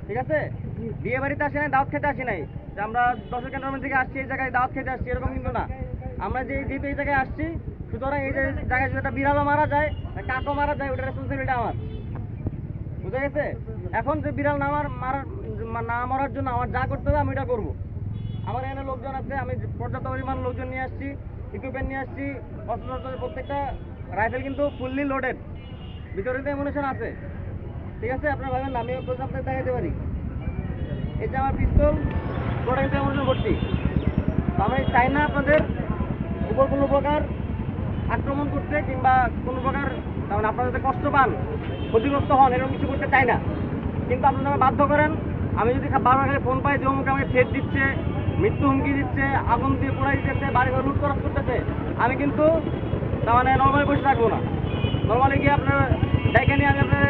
ঠিক আছে? বিয়ে বাড়িতে আসি নাই, দাওয়াত খেতে আসি নাই যে আমরা দর্শক ক্যান্টনমেন্ট থেকে আসছি এই জায়গায় দাওয়াত খেতে আসছি, এরকম কিন্তু না। আমরা যেহেতু এই জায়গায় আসছি, সুতরাং এই জায়গায় যদি একটা বিড়ালও মারা যায়, কাকও মারা যায়, ওটা রেসপন্সিবিলিটি আমার। বুঝা গেছে? এখন যে বিড়াল না মরার জন্য আমার যা করতে হবে আমি এটা করবো। আমার এখানে লোকজন আছে, আমি পর্যাপ্ত পরিমাণ লোকজন নিয়ে আসছি, ইকুইপমেন্ট নিয়ে আসছি, অস্ত্র প্রত্যেকটা রাইফেল কিন্তু ফুললি লোডেড, ভিতরে তো এমুনেশন আছে। ঠিক আছে? আপনার ভাবেন না আমি আপনাকে দেখাতে পারি, এই যে আমার পিস্তল পুরোটা কিন্তু এমুনেশন ভর্তি। তো আমি চাই না আপনাদের উপর কোনো প্রকার আক্রমণ করতে কিংবা কোনো প্রকার মানে আপনারা যাতে কষ্ট পান, ক্ষতিগ্রস্ত হন, এরকম কিছু করতে চাই না। কিন্তু আপনারা আমাকে বাধ্য করেন, আমি যদি বারবার খালি ফোন পাই যে অমুক আমাকে থ্রেট দিচ্ছে, মৃত্যু হুমকি দিচ্ছে, আগুন দিয়ে পোড়াই দিতেছে, বাড়ি ঘর লুট খরচ করতেছে, আমি কিন্তু তার মানে নর্মালি বসে থাকবো না। নর্মালি গিয়ে আপনার ডাইকে নিয়ে আমি আপনার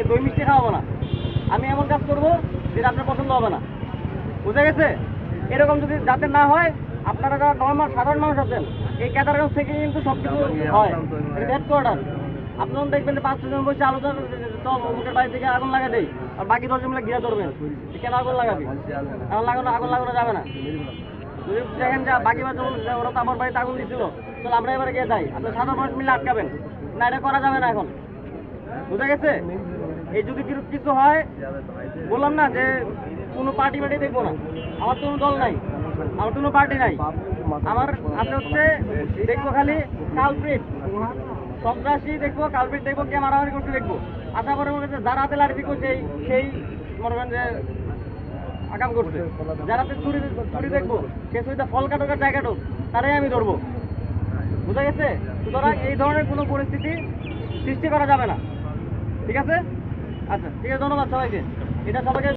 দই মিষ্টি খাওয়াবো না। আমি এমন কাজ করবো যেটা আপনার পছন্দ হবে না। বুঝা গেছে? এরকম যদি যাতে না হয়, আপনারা যারা নর্মাল সাধারণ মানুষ আছেন, এই ক্যাটারগঞ্জ থেকে কিন্তু সব কিছু হয়, হেডকোয়ার্টার। আপনারা দেখবেন যে 5-6 জন বসে আলোচনা করতে, চল অমুকের বাড়ি থেকে আগুন লাগা দেই, আর বাকি 10 জন মিলে ঘিরে ধরবেন। কেন আগুন লাগাবি? আগুন লাগানো যাবে না। যদি দেখেন যে বাকি ওরা তো আমার বাড়িতে আগুন দিচ্ছিল, তাহলে আমরা এবারে গিয়ে যাই, আপনার সাধারণ মানুষ মিলে আটকাবেন না, এটা করা যাবে না এখন। বুঝা গেছে? এই যদি কিছু হয়, বললাম না যে কোনো পার্টি দেখবো না, আমার তো কোনো দল নাই, আমার কোনো পার্টি নাই, আমার আছে হচ্ছে দেখবো খালি কালপ্রিট, সন্ত্রাসী দেখবো, কালপ্রিট দেখবো, কে মারামারি করতে দেখবো। আশা করে মনে হচ্ছে যারা হাতে লাঠি দিবো সেই মনে করেন যে আকাম করছে, যারা চুরি দেখবো, সে চুরিতে ফল কাটুক জায়গা কাটুক, তারাই আমি ধরবো। বুঝা গেছে? সুতরাং এই ধরনের কোনো পরিস্থিতি সৃষ্টি করা যাবে না। ঠিক আছে? আচ্ছা, ঠিক আছে, ধন্যবাদ সবাইকে। এটা সবাইকে